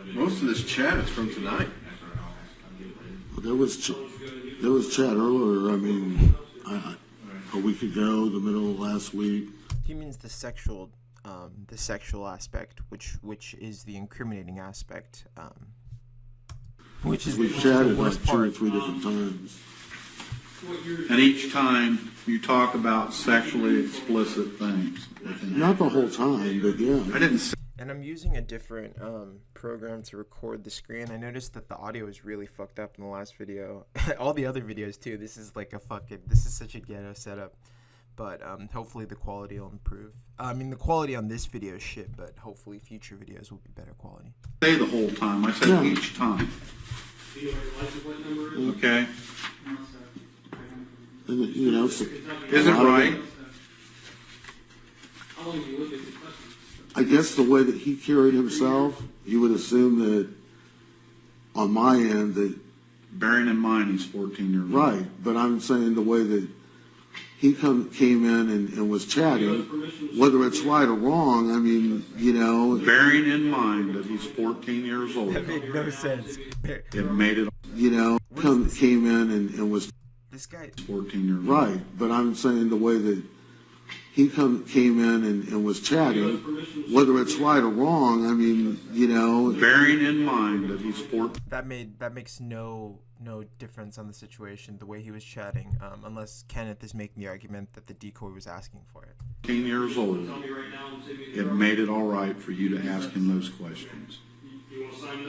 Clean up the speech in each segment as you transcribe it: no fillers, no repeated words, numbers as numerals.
Most of this chat is from tonight. There was chat earlier. I mean, a week ago, the middle of last week. He means the sexual aspect, which is the incriminating aspect, which is we chatted like 2 or 3 different times. And each time you talk about sexually explicit things. Not the whole time, but yeah. I didn't say. And I'm using a different program to record the screen. I noticed that the audio is really fucked up in the last video. All the other videos too. This is such a ghetto setup. But hopefully the quality will improve. I mean, the quality on this video is shit, but hopefully future videos will be better quality. Say the whole time. I said each time. Okay. You know, is it right? I guess the way that he carried himself, you would assume that on my end that. Bearing in mind he's 14 years old. Right, but I'm saying the way that he came in and was chatting, whether it's right or wrong, I mean, you know. Bearing in mind that he's 14 years old. That made no sense. It made it. You know, came in and was. This guy. 14 years old. Right, but I'm saying the way that he came in and was chatting, whether it's right or wrong, I mean, you know. Bearing in mind that he's 14. That makes no difference on the situation, the way he was chatting, unless Kenneth is making the argument that the decoy was asking for it. 14 years old. It made it all right for you to ask him those questions.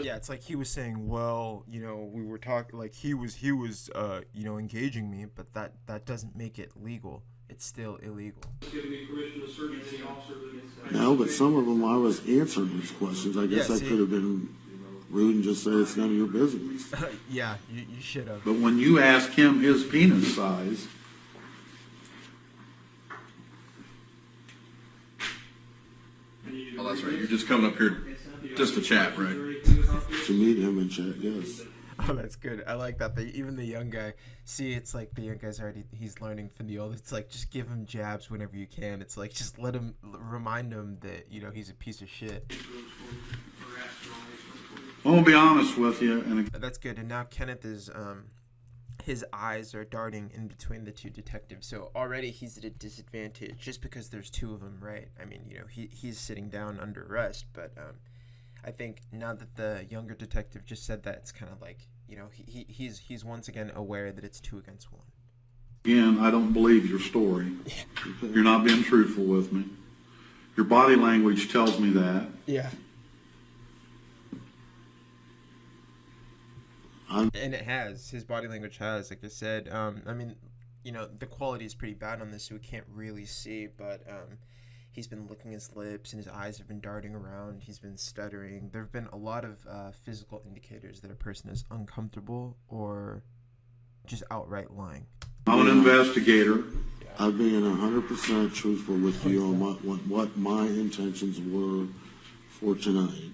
Yeah, it's like he was saying, well, you know, we were talking, like he was you know, engaging me, but that doesn't make it legal. It's still illegal. No, but some of them I was answering these questions. I guess I could have been rude and just say it's none of your business. Yeah, you should have. But when you ask him his penis size, oh, that's right. You're just coming up here just to chat, right? To meet him and chat, yes. Oh, that's good. I like that. Even the young guy, see, it's like the young guy's he's learning from the old. It's like, just give him jabs whenever you can. It's like, just remind him that, you know, he's a piece of shit. I'm going to be honest with you. And that's good. And now Kenneth is, his eyes are darting in between the two detectives. So already he's at a disadvantage just because there's two of them, right? I mean, you know, he's sitting down under arrest, but, I think now that the younger detective just said that, it's kind of like, you know, he's once again aware that it's 2 against 1. Again, I don't believe your story. You're not being truthful with me. Your body language tells me that. Yeah. And it has. His body language has, like I said. I mean, you know, the quality is pretty bad on this, so we can't really see, but he's been licking his lips and his eyes have been darting around. He's been stuttering. There have been a lot of physical indicators that a person is uncomfortable or just outright lying. I'm an investigator. I'm being 100% truthful with you on what my intentions were for tonight.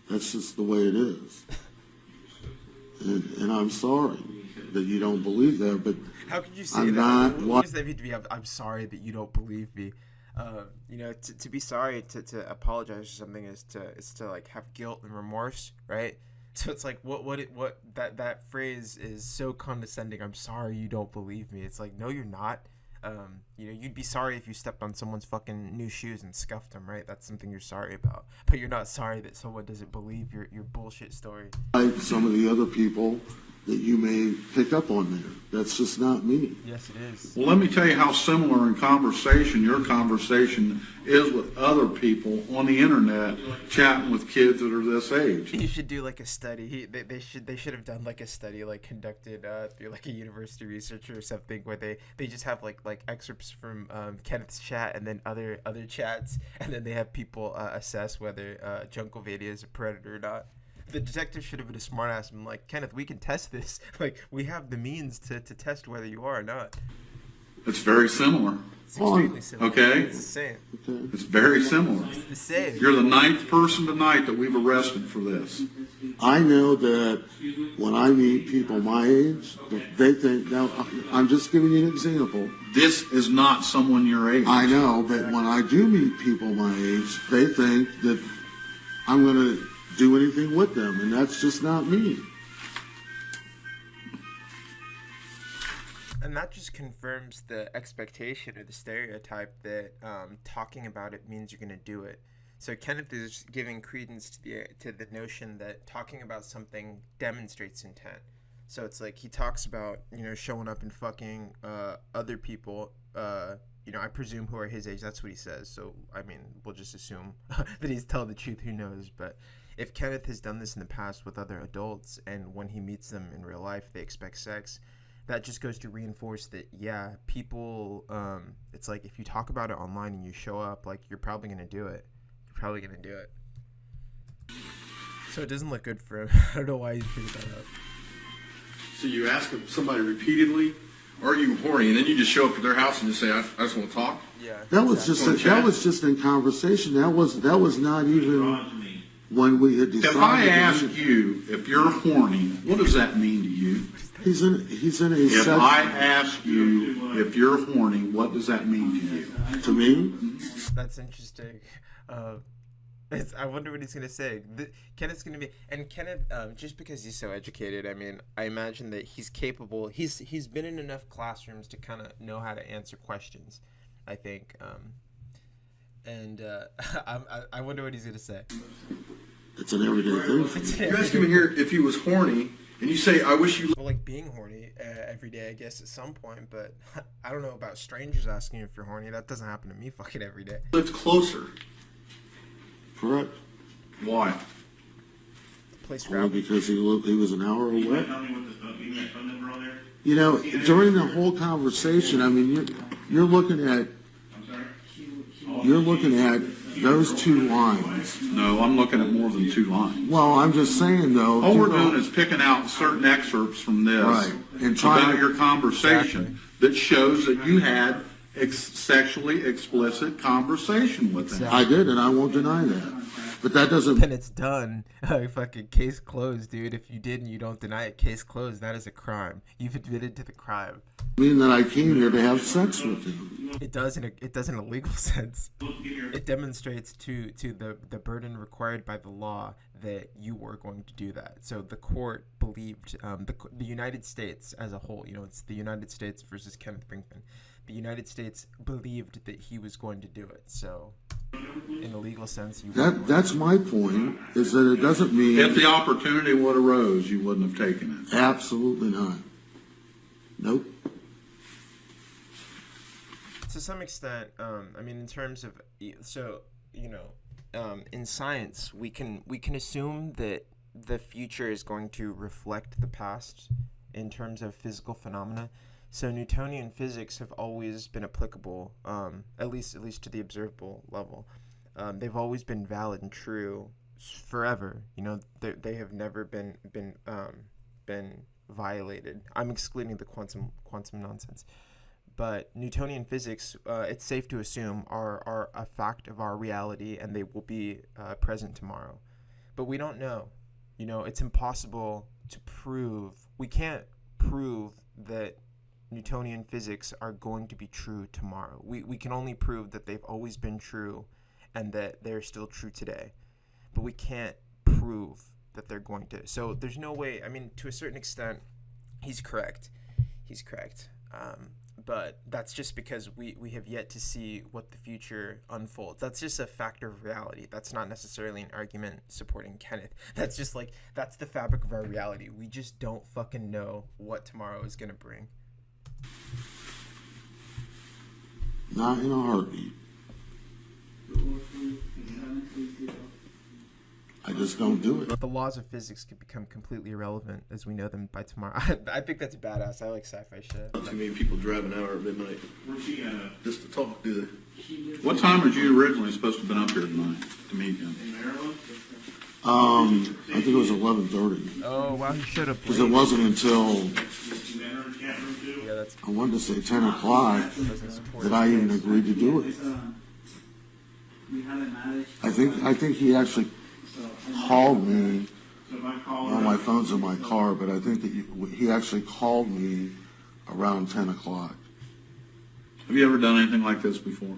That's just the way it is. And I'm sorry that you don't believe that, but how could you say I'm that? not. I'm sorry that you don't believe me. You know, to be sorry, to apologize for something is to like have guilt and remorse, right? So it's like that phrase is so condescending. I'm sorry you don't believe me. It's like, no, you're not. You know, you'd be sorry if you stepped on someone's fucking new shoes and scuffed them, right? That's something you're sorry about. But you're not sorry that someone doesn't believe your bullshit story. Like some of the other people that you may pick up on there. That's just not me. Yes, it is. Well, let me tell you how similar in conversation your conversation is with other people on the internet chatting with kids that are this age. You should do like a study. They should have done like a study like conducted through like a university researcher or something where they just have like excerpts from Kenneth's chat and then other chats, and then they have people assess whether Junkovadia is a predator or not. The detective should have been a smartass and like, Kenneth, we can test this. Like, we have the means to test whether you are or not. It's very similar. It's extremely similar. Okay. It's the same. Okay. It's very similar. It's the same. You're the 9th person tonight that we've arrested for this. I know that when I meet people my age, they think, now, I'm just giving you an example. This is not someone your age. I know, but when I do meet people my age, they think that I'm going to do anything with them, and that's just not me. And that just confirms the expectation or the stereotype that talking about it means you're going to do it. So Kenneth is giving credence to the notion that talking about something demonstrates intent. So it's like he talks about, showing up and fucking other people, I presume who are his age. That's what he says. So, I mean, we'll just assume that he's telling the truth. Who knows? But if Kenneth has done this in the past with other adults and when he meets them in real life, they expect sex, that just goes to reinforce that, yeah, people, it's like if you talk about it online and you show up, like, you're probably going to do it. You're probably going to do it. So it doesn't look good for him. I don't know why he figured that out. So you ask somebody repeatedly, are you horny? And then you just show up at their house and just say, I just want to talk? Yeah. That was just in conversation. That was not even when we had decided. If I ask you if you're horny, what does that mean to you? He's in a If I ask you if you're horny, what does that mean to you? to me. That's interesting. I wonder what he's going to say. Kenneth's going to be... And Kenneth, just because he's so educated, I mean, I imagine that he's capable... He's been in enough classrooms to kind of know how to answer questions, I think. I wonder what he's going to say. It's an everyday thing. You ask him here if he was horny, and you say, I wish you... Well, like being horny every day, I guess, at some point, but I don't know about strangers asking you if you're horny. That doesn't happen to me fucking every day. lived closer. Correct. Why? Place Well, grab. because he was an hour away. Tell me what the phone number on there? You know, during the whole conversation, I mean, you're looking at those two lines. No, I'm looking at more than 2 lines. Well, I'm just saying though. All we're doing is picking out certain excerpts from this Right. And trying about to- your conversation that shows that you had sexually explicit conversation with them. I did, and I won't deny that. But that doesn't. Then it's done. Fucking case closed, dude. If you did and you don't deny it, case closed. That is a crime. You've admitted to the crime. Mean that I came here to have sex with him. It does in a legal sense. It demonstrates to the burden required by the law that you were going to do that. So the court believed the United States as a whole. It's the United States versus Kenneth Brinkman. The United States believed that he was going to do it. So, in a legal sense, That's my point. Is that it doesn't mean. If the opportunity would arose, you wouldn't have taken it. Absolutely not. Nope. To some extent, I mean, in terms of in science, we can assume that the future is going to reflect the past in terms of physical phenomena. So Newtonian physics have always been applicable, at least to the observable level. They've always been valid and true forever. They have never been violated. I'm excluding the quantum nonsense. But Newtonian physics, it's safe to assume, are a fact of our reality, and they will be present tomorrow. But we don't know. It's impossible to prove. We can't prove that Newtonian physics are going to be true tomorrow. We can only prove that they've always been true and that they're still true today. But we can't prove that they're going to. So there's no way. I mean, to a certain extent, he's correct. But that's just because we have yet to see what the future unfolds. That's just a factor of reality. That's not necessarily an argument supporting Kenneth. That's just that's the fabric of our reality. We just don't fucking know what tomorrow is going to bring. Not in a heartbeat. I just don't do it. The laws of physics could become completely irrelevant as we know them by tomorrow. I think that's badass. I like sci-fi shit. Not too many people drive an hour at midnight just to talk, do they? What time was you originally supposed to have been up here tonight to meet him? I think it was 11:30. Oh, wow, he showed up Because it late. wasn't until Yeah, that's I wanted to say 10 o'clock, doesn't support that his I even case. agreed to do it. I think he actually called me. Well, my phone's in my car, but I think that he actually called me around 10 o'clock. Have you ever done anything like this before?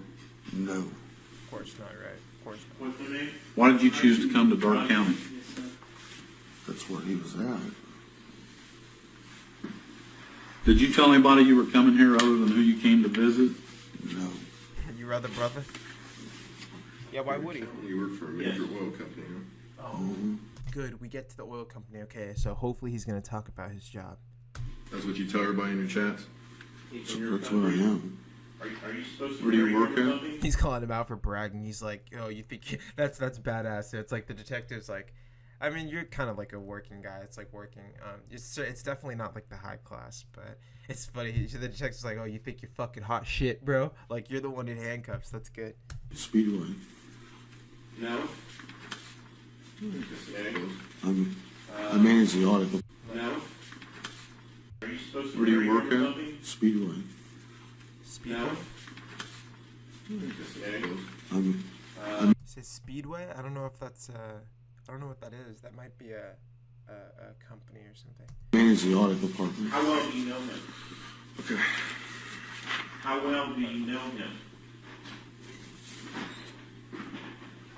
No. Of course not, right? Of course not. What's their name? Why did you choose to come to Dark County? That's where he was at. Did you tell anybody you were coming here other than who you came to visit? No. You rather brother? Yeah, why would he? You work for a major oil company, huh? Oh, good. We get to the oil company. Okay, so hopefully he's gonna talk about his job. That's what you tell everybody in your chats? That's where I am. Are you supposed to? Where do you marry work him or at? something? He's calling him out for bragging. He's like, "Oh, you think that's badass?" So it's like the detective's like, "I mean, you're kind of like a working guy. It's like working. It's definitely not like the high class, but it's funny." The detective's like, "Oh, you think you're fucking hot shit, bro? Like you're the one in handcuffs. That's good." Speedway. No. I manage the audit. No. Are you supposed to? Where do you marry work him or at? something? Speedway. Speedway. No. Says Speedway. I don't know if that's I don't know what that is. That might be a company or something. Manage the audit department. How well do you know him? Okay. How well do you know him?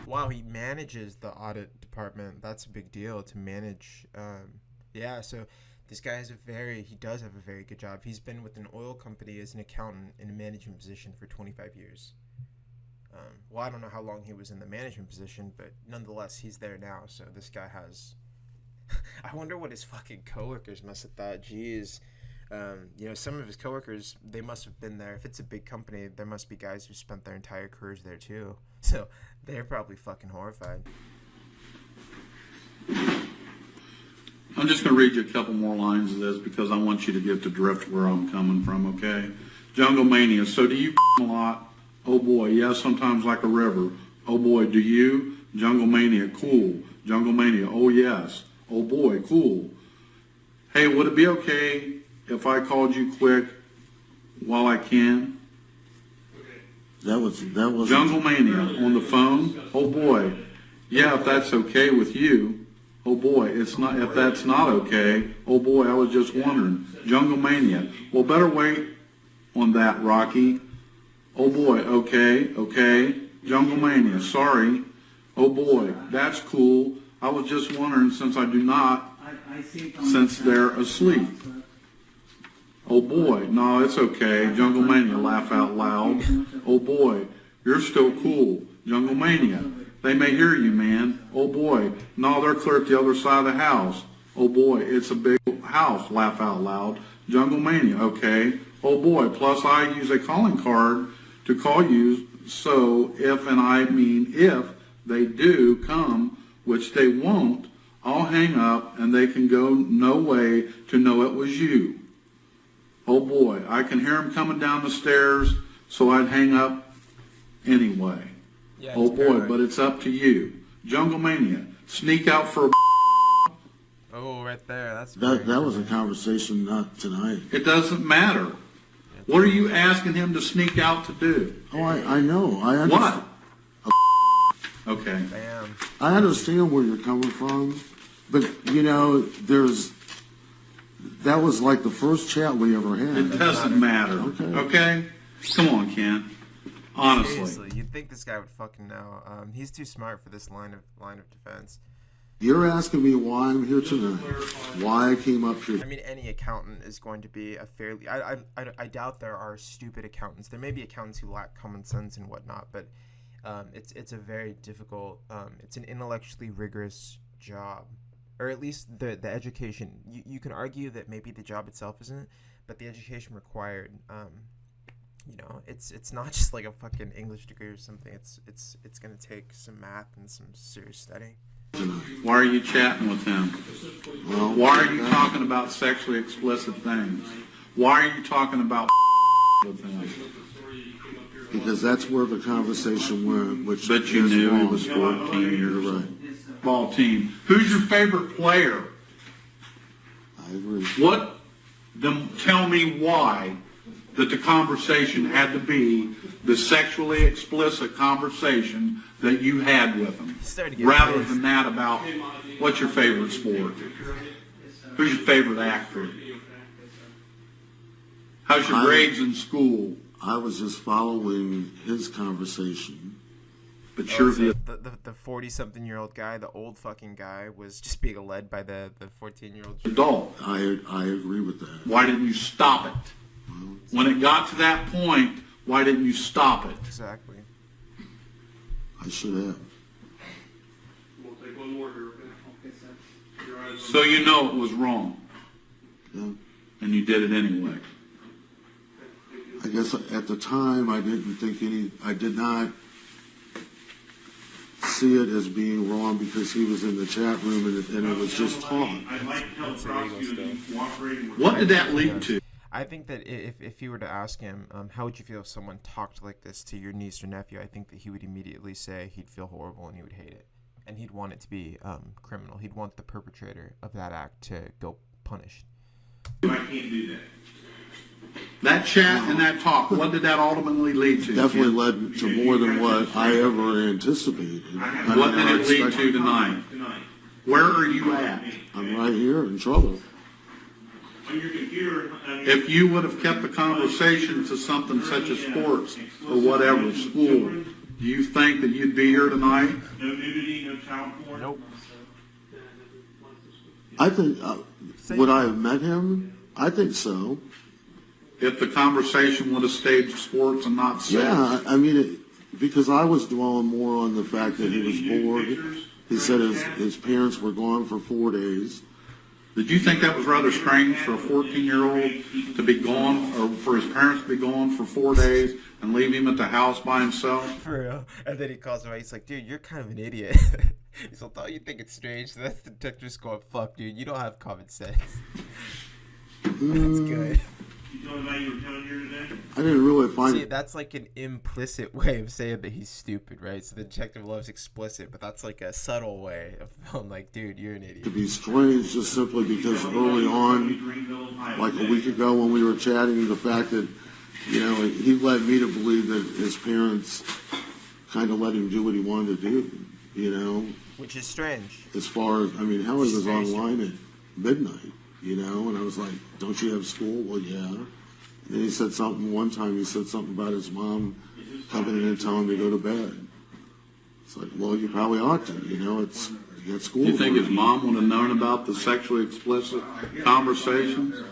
Wow, he manages the audit department. That's a big deal to manage. Yeah, so this guy he does have a very good job. He's been with an oil company as an accountant in a management position for 25 years. Well, I don't know how long he was in the management position, but nonetheless, he's there now. So this guy has. I wonder what his fucking coworkers must have thought. Jeez. Some of his coworkers, they must have been there. If it's a big company, there must be guys who spent their entire careers there too. So they're probably fucking horrified. I'm just going to read you a couple more lines of this because I want you to get the drift where I'm coming from, okay? Jungle Mania. So do you a lot? Oh boy, yes, sometimes like a river. Oh boy, do you? Jungle Mania, cool. Jungle Mania, oh yes. Oh boy, cool. Hey, would it be okay if I called you quick while I can? That was Jungle Mania on the phone. Oh boy, yeah, if that's okay with you. Oh boy, it's not. If that's not okay. Oh boy, I was just wondering. Jungle Mania. Well, better wait on that, Rocky. Oh boy, okay. Jungle Mania. Sorry. Oh boy, that's cool. I was just wondering since I do not, since they're asleep. Oh boy, no, it's okay. Jungle Mania, laugh out loud. Oh boy, you're still cool. Jungle Mania, they may hear you, man. Oh boy, no, they're clear at the other side of the house. Oh boy, it's a big house, laugh out loud. Jungle Mania, okay. Oh boy, plus I use a calling card to call you, so if, and I mean if, they do come, which they won't, I'll hang up and they can go no way to know it was you. Oh boy, I can hear him coming down the stairs, so I'd hang up anyway. Yeah, Oh boy, but it's up to you. Jungle Mania, sneak out for a Oh, right there. That's that was a conversation not tonight. It doesn't matter. What are you asking him to sneak out to do? Oh, I know. I understand. What? Okay. Bam. I understand where you're coming from, but that was like the first chat we ever It had. doesn't matter. Okay. Okay? Come on, Ken. Honestly. Seriously, you'd think this guy would fucking know. He's too smart for this line of defense. You're asking me why I'm here tonight, why I came up here. I mean, any accountant is going to be a fairly. I doubt there are stupid accountants. There may be accountants who lack common sense and whatnot, but it's a very difficult. It's an intellectually rigorous job, or at least the education. You can argue that maybe the job itself isn't, but the education required. It's not just like a fucking English degree or something. It's gonna take some math and some serious studying. Why are you chatting with him? Well, Why are you talking about sexually explicit things? Why are you talking about with him? because that's where the conversation went, which But you is knew he wrong. was 14 years You're old. right. Ball team. Who's your favorite player? I agree. What Then tell me why that the conversation had to be the sexually explicit conversation that you had with him, Starting to get rather pissed. than that about what's your favorite sport, who's your favorite actor, how's your grades in school. I was just following his conversation. But Oh, you're so the the 40-something-year-old guy, the old fucking guy, was just being led by the 14-year-old. adult. I agree with that. Why didn't you stop it? When it got to that point, why didn't you stop it? Exactly. I should have. We'll take one more here, okay? Your eyes on- So you know it was wrong, Yeah. and you did it anyway. I guess at the time I did not see it as being wrong because he was in the chat room and it was just talk. I'd like to tell the prosecutor that you cooperated with. What did that lead to? I think that if you were to ask him, how would you feel if someone talked like this to your niece or nephew, I think that he would immediately say he'd feel horrible and he would hate it. And he'd want it to be criminal. He'd want the perpetrator of that act to go punished. I can't do that. That chat and that talk, what did that ultimately lead to? Definitely Ken? led to more than what I ever anticipated. I What mean, did I it lead expect- to tonight? Tonight. Where are you at? I'm right here in trouble. On your computer, If you would have kept the conversation to something such as sports or whatever, school, do you think that you'd be here tonight? no nudity, no child porn. Nope. I think, would I have met him? I think so. If the conversation would have stayed sports and not sex? Yeah, I mean, because I was dwelling more on the fact that he was bored. He said his parents were gone for 4 days. Did you think that was rather strange for a 14-year-old to be gone, or for his parents to be gone for 4 days and leave him at the house by himself? For real. And then he calls him out. He's like, dude, you're kind of an idiot. He's like, oh, you think it's strange? So that's the detective's going, fuck, dude, you don't have common sense. That's good. You told him how you were coming here today? I didn't really find See, it that's like an implicit way of saying that he's stupid, right? So the detective loves explicit, but that's like a subtle way of feeling like, dude, you're an to idiot. be strange just simply because early on, like a week ago when we were chatting, the fact that, you know, he led me to believe that his parents kind of let him do what he wanted to do, you know, Which is strange. as far as, I mean, hell, he was online at midnight, you know, and I was like, don't you have school? Well, yeah. And then he said something, one time he said something about his mom coming in and telling him to go to bed. It's like, well, you probably ought to, you know, you got school. Do you think his tomorrow. mom would have known about the sexually explicit conversations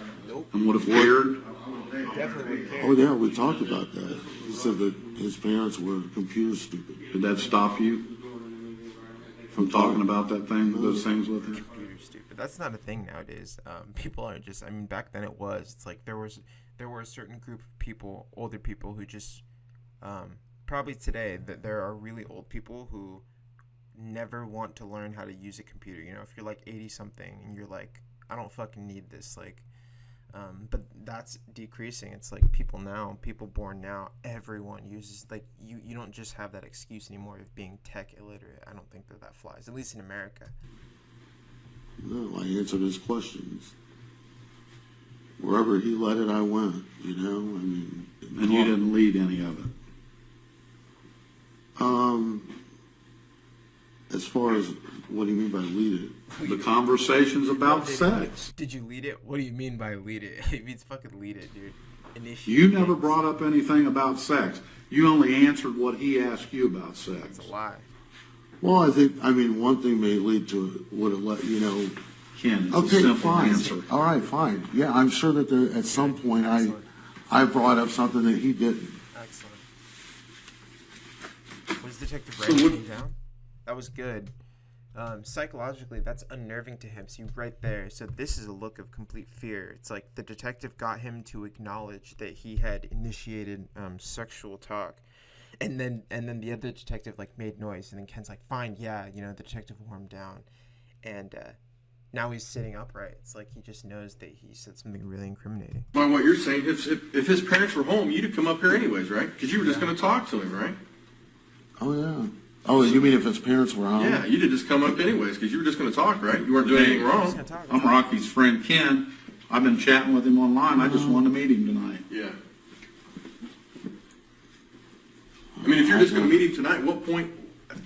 and would have cared? Definitely would care. Oh, yeah, we talked about that. He said that his parents were computer stupid. Did that stop you from talking about those things with him? Computer stupid. That's not a thing nowadays. People aren't just. I mean, back then it was. It's like there were a certain group of people, older people, who just probably today that there are really old people who never want to learn how to use a computer. You know, if you're like 80 something and you're like, I don't fucking need this, like. But that's decreasing. It's like people born now, everyone uses, like, you don't just have that excuse anymore of being tech illiterate. I don't think that flies, at least in America. No, I answered his questions. Wherever he led it, I went, you know, I mean. And you didn't lead any of it? As far as, what do you mean by lead it? The conversations about sex. Did you lead it? What do you mean by lead it? It means fucking lead it, dude. Initiate You never things. brought up anything about sex. You only answered what he asked you about sex. That's a lie. Well, I mean, one thing may lead to, would have let, you know. Ken, it's a Okay, simple fine. answer. All right, fine. Yeah, I'm sure that there, at some point, I brought up something that he didn't. Excellent. Was Detective So writing what- me down? That was good. Psychologically, that's unnerving to him. See, right there. So this is a look of complete fear. It's like the detective got him to acknowledge that he had initiated sexual talk, and then the other detective like made noise, and then Ken's like, "Fine, yeah," you know, the detective warmed down, and now he's sitting upright. It's like he just knows that he said something really incriminating. By what you're saying, if his parents were home, you'd have come up here anyways, right? Because you were just going to talk to him, right? Oh, yeah. Oh, you mean if his parents were home? Yeah, you'd have just come up anyways because you were just going to talk, right? You weren't doing anything He's wrong. gonna talk. I'm Rocky's friend Ken. I've been chatting with him online. I just wanted to meet him tonight. Yeah. I mean, if you're just going to meet him tonight, what point,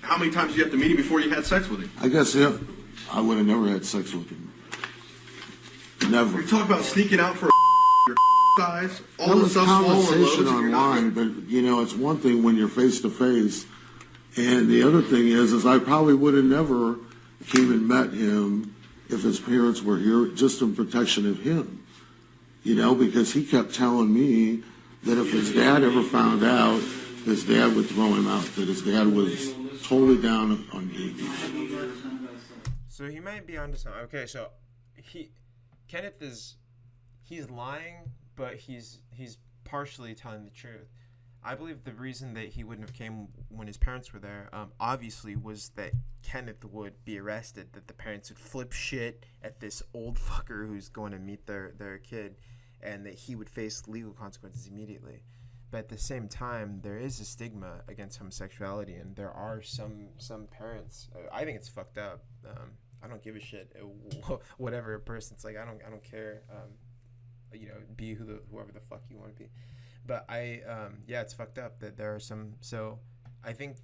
how many times do you have to meet him before you had sex with him? I guess, yeah, I would have never had sex with him. Never. You talk about sneaking out for your size, all There the was stuff swollen conversation loads, and you're not- online, but you know, it's one thing when you're face to face, and the other thing is I probably would have never came and met him if his parents were here, just in protection of him. You know, because he kept telling me that if his dad ever found out, his dad would throw him out. That his dad was totally down on gay people. So he might be onto something. Okay, so Kenneth he's lying, but he's partially telling the truth. I believe the reason that he wouldn't have came when his parents were there, obviously, was that Kenneth would be arrested, that the parents would flip shit at this old fucker who's going to meet their kid, and that he would face legal consequences immediately. But at the same time, there is a stigma against homosexuality, and there are some parents. I think it's fucked up. I don't give a shit. Whatever a person's like, I don't care. You know, be whoever the fuck you want to be. But yeah, it's fucked up that there are some. So I think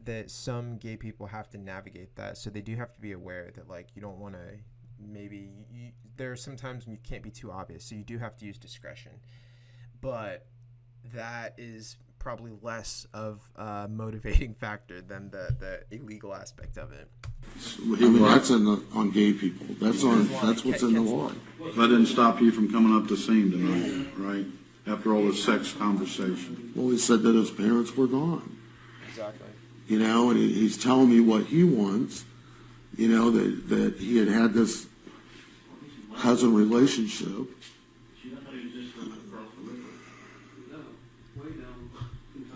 that some gay people have to navigate that. So they do have to be aware that, like, you don't want to there are some times when you can't be too obvious. So you do have to use discretion. But that is probably less of a motivating factor than the illegal aspect of it. I mean, that's on gay people. That's what's in the law. That didn't stop you from coming up to see him tonight, right? After all the sex conversation. Well, he said that his parents were gone. Exactly. You know, and he's telling me what he wants. You know, that he had this cousin relationship.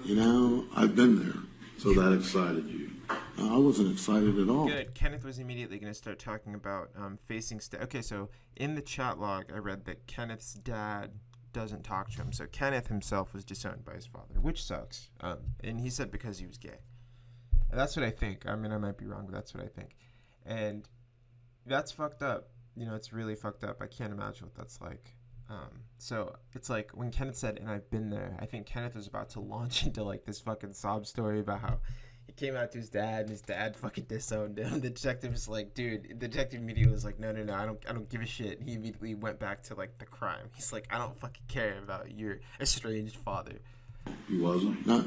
You know, I've been there. So that excited you. I wasn't excited at all. Good. Kenneth was immediately going to start talking about facing. Okay, so in the chat log, I read that Kenneth's dad doesn't talk to him. So Kenneth himself was disowned by his father, which sucks. And he said because he was gay. And that's what I think. I mean, I might be wrong, but that's what I think. And that's fucked up. You know, it's really fucked up. I can't imagine what that's like. So it's like when Kenneth said, and I've been there, I think Kenneth was about to launch into like this fucking sob story about how he came out to his dad and his dad fucking disowned him. The detective was like, dude, the detective immediately was like, no, I don't give a shit. And he immediately went back to like the crime. He's like, I don't fucking care about your estranged father. He wasn't. Not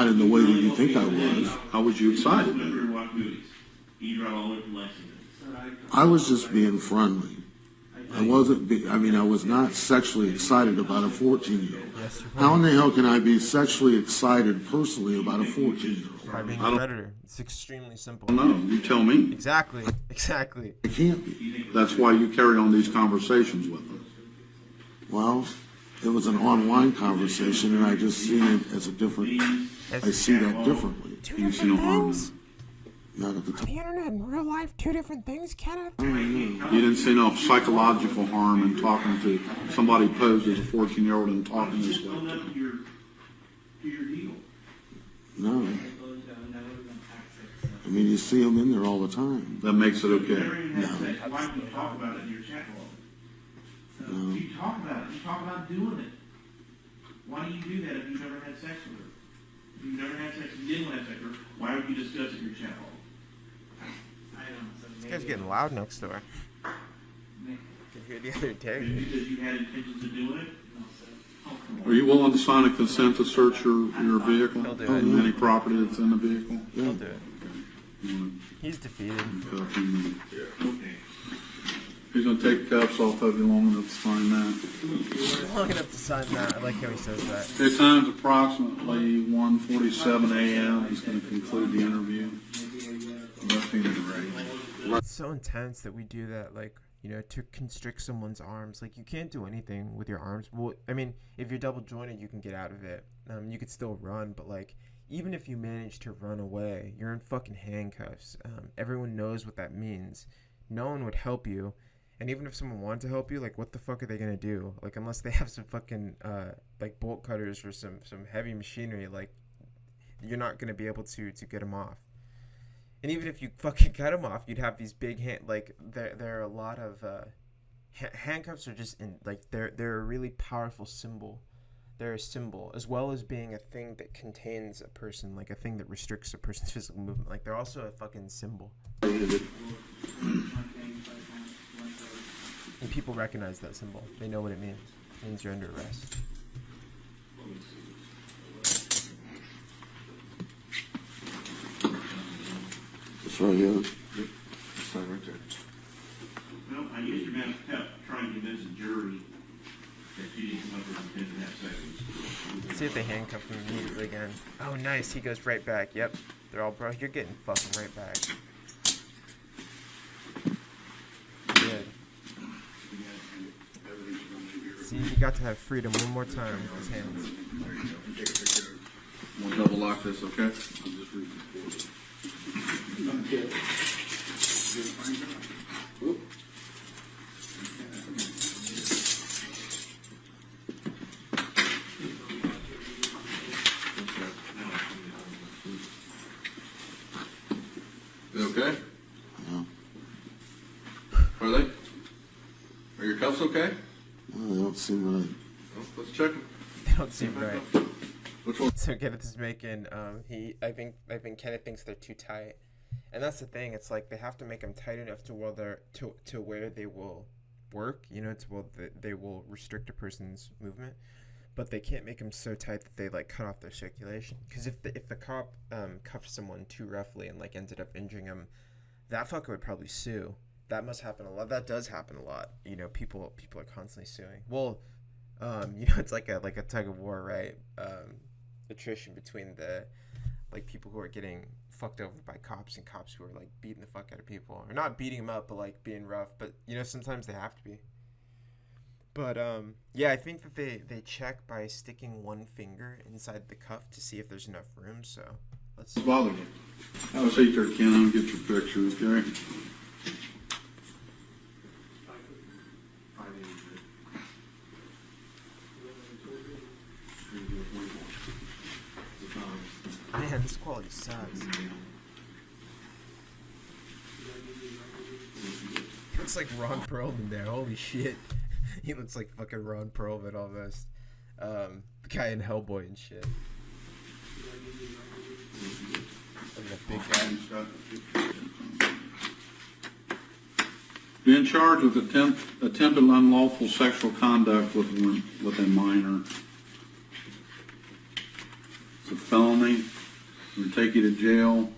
in the way that you think I was. How was you excited Whenever then? you watch movies, you drive all the way from Lexington. I was just being friendly. I was not sexually excited about a 14-year-old. Yes, you How in the hell can I be sexually excited personally about a 14-year-old? by being a predator. It's extremely simple. No, you tell me. Exactly. It can't be. That's why you carry on these conversations with them. Well, it was an online conversation, and I just see it as a different. I see that differently. You see no harm in it. Not at the time. The internet and real life, two different things, Kenneth. You didn't see no psychological harm in talking to somebody posed as a 14-year-old and talking this way. Own up to your deal. No. I mean, you see them in there all the time. That makes it You okay. never even had sex. Why do you talk about it in your chat log? No. You talk about it. You talk about doing it. Why do you do that if you've never had sex with her? If you've never had sex and didn't have sex with her, why would you discuss it in your chat log? This guy's getting loud next door. You can hear the other interrogation. Because you had intentions of doing it? Are you willing to sign a consent to search your vehicle? He'll do it. And any property that's in the vehicle? He'll do it. You wanna He's defeated. cuff him? He's gonna take the cuffs off of you long enough to sign that. Long enough to sign that. I like how he says that. It time's approximately 1:47 a.m. He's gonna conclude the interview. It's so intense that we do that, like, you know, to constrict someone's arms. Like, you can't do anything with your arms. Well, I mean, if you're double jointed, you can get out of it. You could still run, but like, even if you manage to run away, you're in fucking handcuffs. Everyone knows what that means. No one would help you. And even if someone wanted to help you, like, what the fuck are they gonna do? Like, unless they have some fucking, like, bolt cutters or some heavy machinery, like, you're not gonna be able to get them off. And even if you fucking cut them off, you'd have these big hand, like, there are a lot of handcuffs are just in like they're a really powerful symbol. They're a symbol as well as being a thing that contains a person, like a thing that restricts a person's physical movement. Like they're also a fucking symbol. And people recognize that symbol. They know what it means. It means you're under arrest. It's right here. Sign right there. Well, I guess you're going to have to try and convince a jury that you didn't come up with intent to have sex with. Let's see if they handcuff him immediately again. Oh, nice. He goes right back. Yep. They're all, bro, you're getting fucking right back. Good. See, he got to have freedom one more time with his hands. We'll double lock this, okay? I'll just read this. Is it okay? Yeah. Are they? Are your cuffs okay? Well, they don't seem right. Well, let's check them. They don't seem right. Which one? So Kenneth is making, I think Kenneth thinks they're too tight. And that's the thing, it's like they have to make them tight enough to where to where they will work, you know, to where they will restrict a person's movement. But they can't make them so tight that they like cut off their circulation. Because if the cop cuffed someone too roughly and like ended up injuring him, that fucker would probably sue. That must happen a lot. That does happen a lot. You know, people are constantly suing. Well, you know, it's like a tug of war, right? Attrition between the like people who are getting fucked over by cops and cops who are like beating the fuck out of people, or not beating them up, but like being rough. But you know, sometimes they have to be. But yeah, I think that they check by sticking one finger inside the cuff to see if there's enough room. So let's see. Bother you. Have a seat there, Ken. I'll get your picture, okay? Man, this quality sucks. Looks like Ron Perlman there. Holy shit. He looks like fucking Ron Perlman almost. The guy in Hellboy and shit. Like a big guy. Being charged with attempted unlawful sexual conduct with a minor. It's a felony. We'll take you to jail.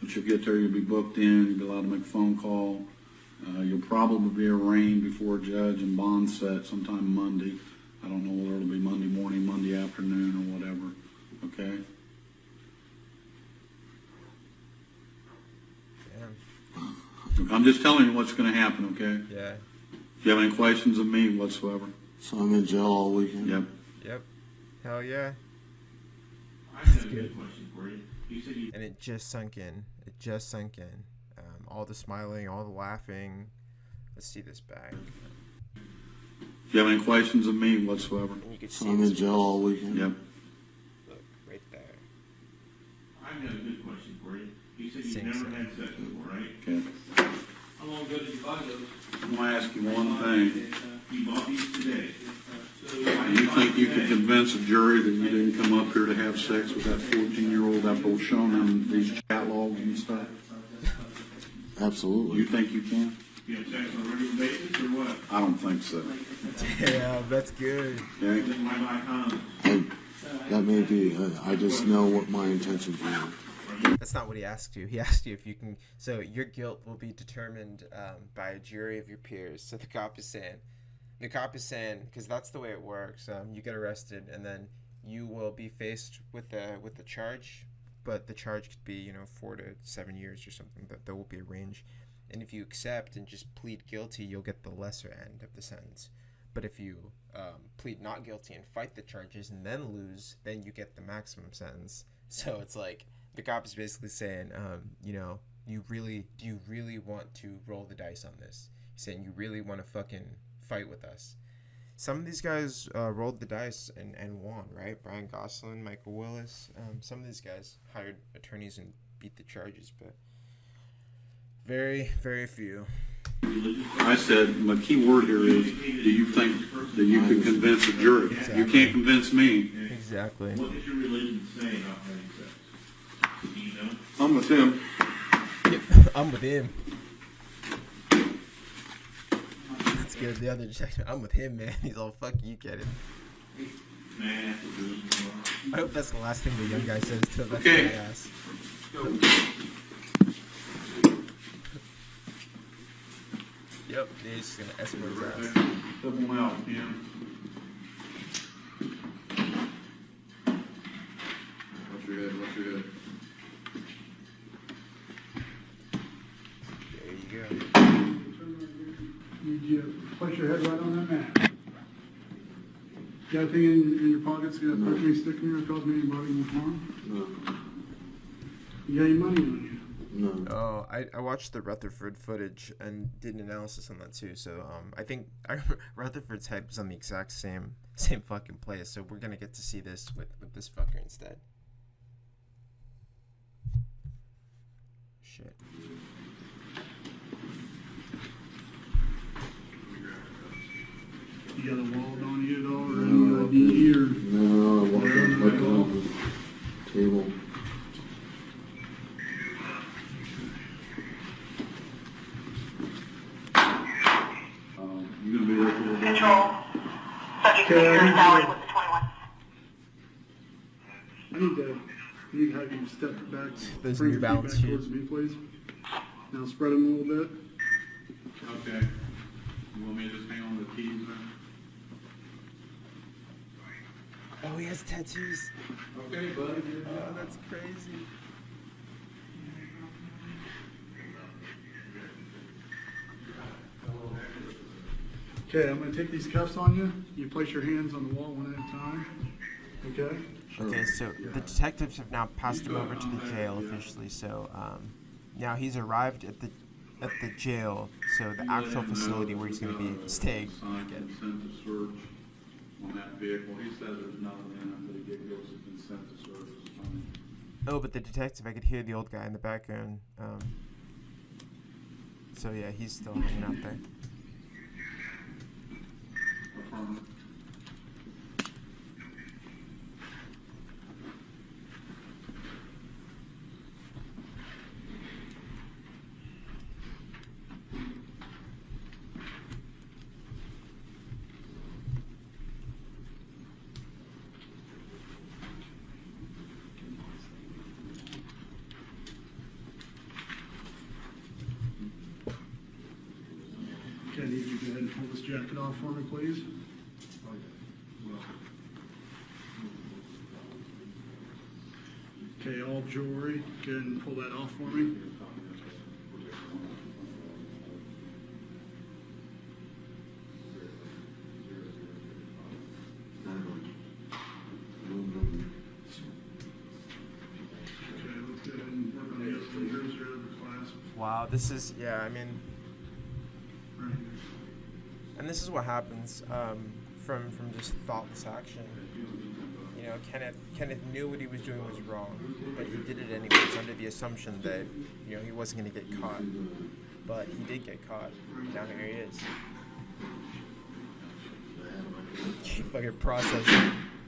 Once you get there, you'll be booked in. You'll be allowed to make a phone call. You'll probably be arraigned before a judge and bond set sometime Monday. I don't know whether it'll be Monday morning, Monday afternoon, or whatever. Okay? Damn. I'm just telling you what's going to happen, okay? Yeah. If you have any questions of me whatsoever? So I'm in jail all weekend? Yep. Yep. Hell yeah. I have a good question for you. You said you. And it just sunk in. It just sunk in. All the smiling, all the laughing. Let's see this back. If you have any questions of me whatsoever? And you can So see I'm this in jail all weekend? Yep. Look, right there. I've got a good question for you. You said you've Sing never song. had sex before, right? Okay. How long ago did you buy those? I'm going to ask you one thing. You bought these today. So You think you could convince a jury that you didn't come up here to have sex with that 14-year-old after showing them these chat logs and stuff? Absolutely. You think you can? You have sex on a regular basis or what? I don't think so. Damn, that's good. Okay? Then why buy condoms? That may be. I just know what my intentions were. That's not what he asked you. He asked you if you can. So your guilt will be determined by a jury of your peers. So the cop is saying, because that's the way it works. You get arrested, and then you will be faced with the charge. But the charge could be 4 to 7 years or something. That there will be a range. And if you accept and just plead guilty, you'll get the lesser end of the sentence. But if you plead not guilty and fight the charges and then lose, then you get the maximum sentence. So it's like the cop is basically saying, do you really want to roll the dice on this? He's saying, you really want to fucking fight with us? Some of these guys rolled the dice and won, right? Brian Gosselin, Michael Willis. Some of these guys hired attorneys and beat the charges, but very, very few. I said, my key word here is, do you think that you can convince a jury? You can't convince me. Exactly. What does your religion say about having sex? Do you know? I'm with him. I'm with him. That's good. The other detective. I'm with him, man. He's all, fuck you, Kenneth. Nah. I hope that's the last thing the young guy says to that Okay. guy ass. Yep, he's just gonna escort his ass. Help him out, yeah. Watch your head, watch your head. There you go. Need you to place your head right on that mat. You got anything in your pockets, you got a me stick in here, cause me anybody any harm? No, You got any money on you? no. Oh, I watched the Rutherford footage and did an analysis on that too. So I think Rutherford's head was on the exact same fucking place. So we're gonna get to see this with this fucker instead. Shit. You got a wallet on you at all, or any ID or? No, I walked on the table. You gonna be there for a little bit? Control. Subject Okay, secure I salary need with the 21. I need to have you step back, Those bring New your feet Balance back shoes. towards me, please. Now spread them a little bit. Okay. You want me to just hang on the keys there? Oh, he has tattoos. Okay, buddy. Oh, that's crazy. Okay, I'm gonna take these cuffs on you. You place your hands on the wall one at a time. Okay? Okay, so the detectives have now passed him over to the jail officially. So now he's arrived at the jail. So the actual facility where he's going to be staying. Signed consent to search on that vehicle. He says there's nothing in it, but he gives us a consent to search. Oh, but the detective, I could hear the old guy in the background. So yeah, he's still hanging out there. Affirmative. Okay, I need you to go ahead and pull this jacket off for me, please. Okay, all jewelry, go ahead and pull that off for me. Okay, let's go ahead and work on the other fingers or other clasp. Wow, this is, yeah, I mean, Right here. and this is what happens from just thoughtless action. You know, Kenneth knew what he was doing was wrong, but he did it anyways under the assumption that, you know, he wasn't going to get caught. But he did get caught. Now here he is. Can't fucking process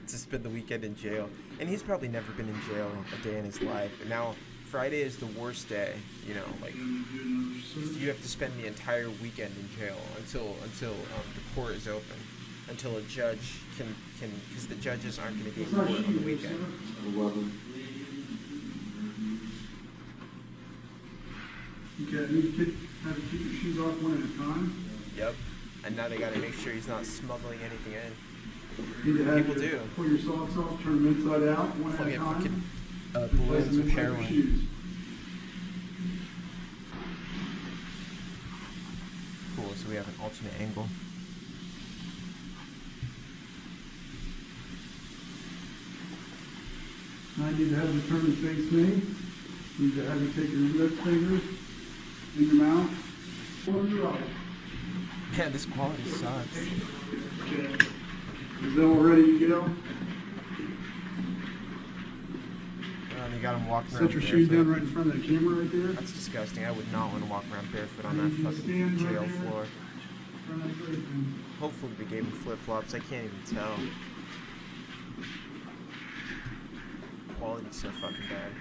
to spend the weekend in jail. And he's probably never been in jail a day in his life. And now Friday is the worst day, you know, like And do another search. you have to spend the entire weekend in jail until the court is open, until a judge can because the judges aren't going to be in court on the weekend. 11. Okay, I need to have you keep your shoes off one at a time. Yep. And now they got to make sure he's not smuggling anything in. You need to have People your, do. pull your socks off, turn them inside out, one at Fucking a time. Place balloons them with inside your heroin. shoes. Cool. So we have an alternate angle. Now I need to have you turn and face me. Need to have you take your left fingers in your mouth. Close your eyes. Man, this quality sucks. Okay. Is that all ready to go? You got him walking around Set your shoes down barefoot. right in front of that camera right there. That's disgusting. I would not want to walk around barefoot on that And you fucking stand right jail there. floor. In front of that great thing. Hopefully they gave him flip-flops. I can't even tell. Quality's so fucking bad.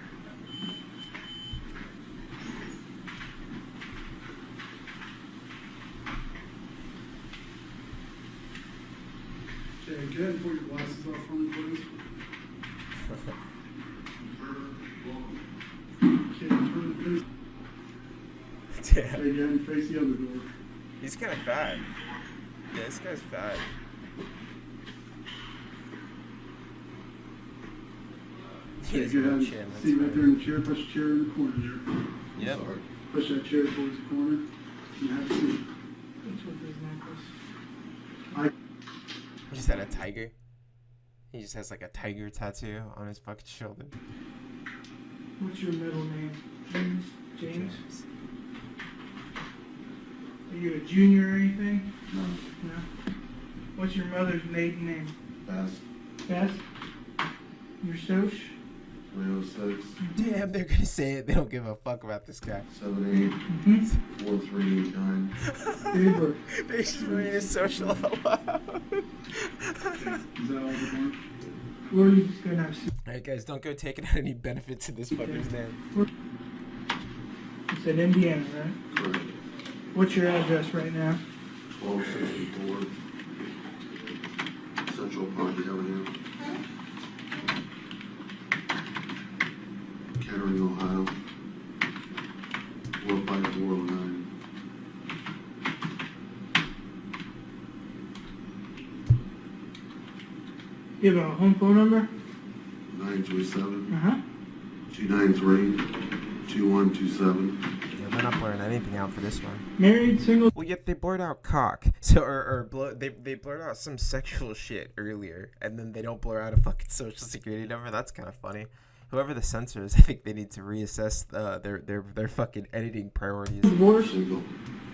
Okay, go ahead and pull your glasses off for me, please. Okay, turn the face. Damn. Okay, go ahead and face the other door. He's kind of fat. Yeah, this guy's fat. He Okay, has go no ahead. chin. That's See right fine. there in the chair. Push the chair in the corner there. Yep. Push that chair towards the corner. And have a seat. He just had a tiger. He just has like a tiger tattoo on his fucking shoulder. What's your middle name? James? James? Are you a junior or anything? No, No. What's your mother's maiden name? fast, Beth? Your soch? 306, Damn, they're gonna say it. They don't give a fuck about this guy. 78, Mm-hmm. 4389. Date of birth. They should read his social out loud. Is that all the mark? Where are you just gonna have? Alright, guys, don't go taking out any benefit to this fucker's name. It's in Indiana, right? Correct. What's your address right now? 1264 Central Park Avenue, Kettering, Ohio, 45409. You have a home phone number? 937 Uh-huh. 293 2127. Yeah, they're not blurring anything out for this one. Married, single? Well, yet they blurred out cock. So, they blurred out some sexual shit earlier, and then they don't blur out a fucking social security number. That's kind of funny. Whoever the censors, I think they need to reassess their fucking editing priorities. Divorced? Single.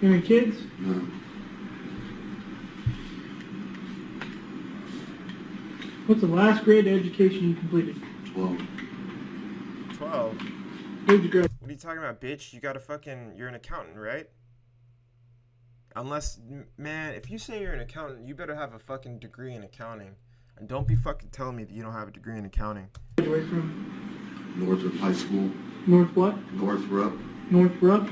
You have any kids? No. What's the last grade of education you completed? 12. 12. Where'd you graduate? What are you talking about, bitch? You're an accountant, right? Unless, man, if you say you're an accountant, you better have a fucking degree in accounting. And don't be fucking telling me that you don't have a degree in accounting. From Northrop High School. North what? Northrop. Northbrook?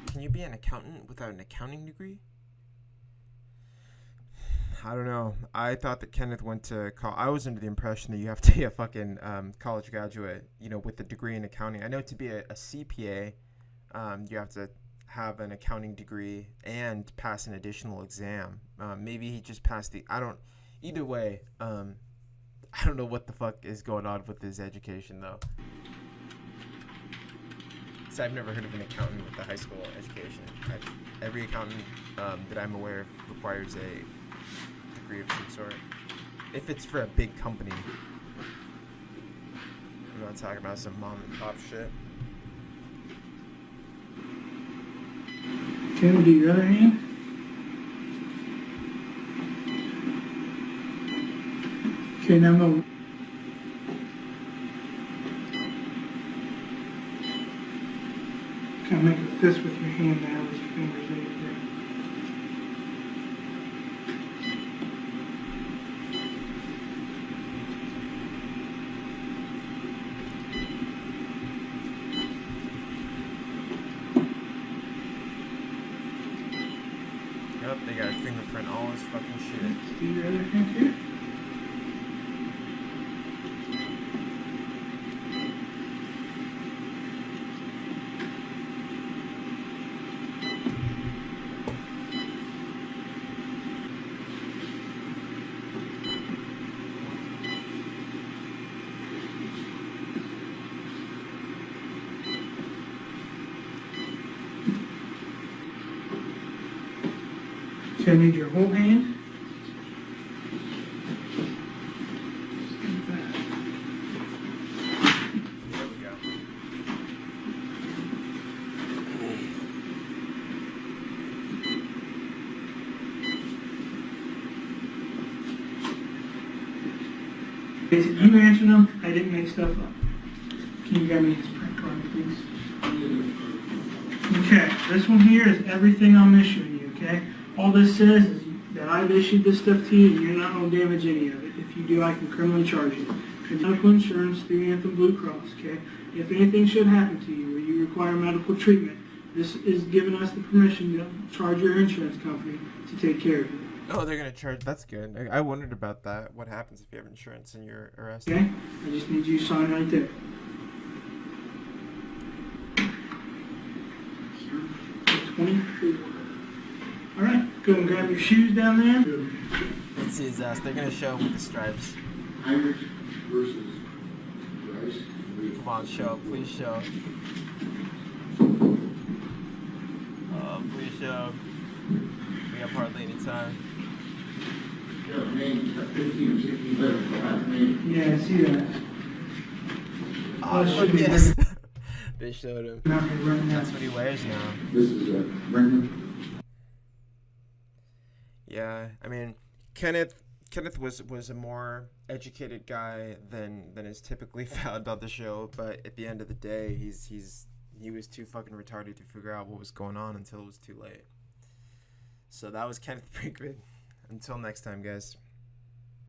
Can you be an accountant without an accounting degree? I don't know. I thought that Kenneth went to college. I was under the impression that you have to be a fucking college graduate, with a degree in accounting. I know to be a CPA, you have to have an accounting degree and pass an additional exam. Maybe he just passed either way, I don't know what the fuck is going on with his education, though. So I've never heard of an accountant with a high school education. Every accountant that I'm aware of requires a degree of some sort. If it's for a big company. I'm not talking about some mom and pop shit. Can we do your other hand? Okay, now I'm gonna... Kind of make a fist with your hand now with your fingers right there. Yep, they got a fingerprint all his fucking shit. Let's do your other hand here. So I need your whole hand. There we go. You answered them, I didn't make stuff up. Can you grab me his print card, please? Okay, this one here is everything I'm issuing you, okay? All this says is that I've issued this stuff to you and you're not going to damage any of it. If you do, I can criminally charge you. It's medical insurance through Anthem Blue Cross, okay? If anything should happen to you or you require medical treatment, this is giving us the permission to charge your insurance company to take care of you. Oh, they're gonna charge. That's good. I wondered about that. What happens if you have insurance and you're arrested? Okay? I just need you to sign right there. 24. All right, go and grab your shoes down there. Let's see his ass. They're gonna show him with the stripes. Heinrich versus Rice. Come on, show. Please show. Oh, please show. We have hardly any time. Yeah, name, 15 or 16 letters, the last name. Yeah, I see that. Oh, should fuck be yes. They showed him. Not gonna run That's that. what he wears now. This is Brinkman. Yeah, I mean, Kenneth was a more educated guy than is typically found on the show, but at the end of the day, he was too fucking retarded to figure out what was going on until it was too late. So that was Kenneth Brinkman. Until next time, guys.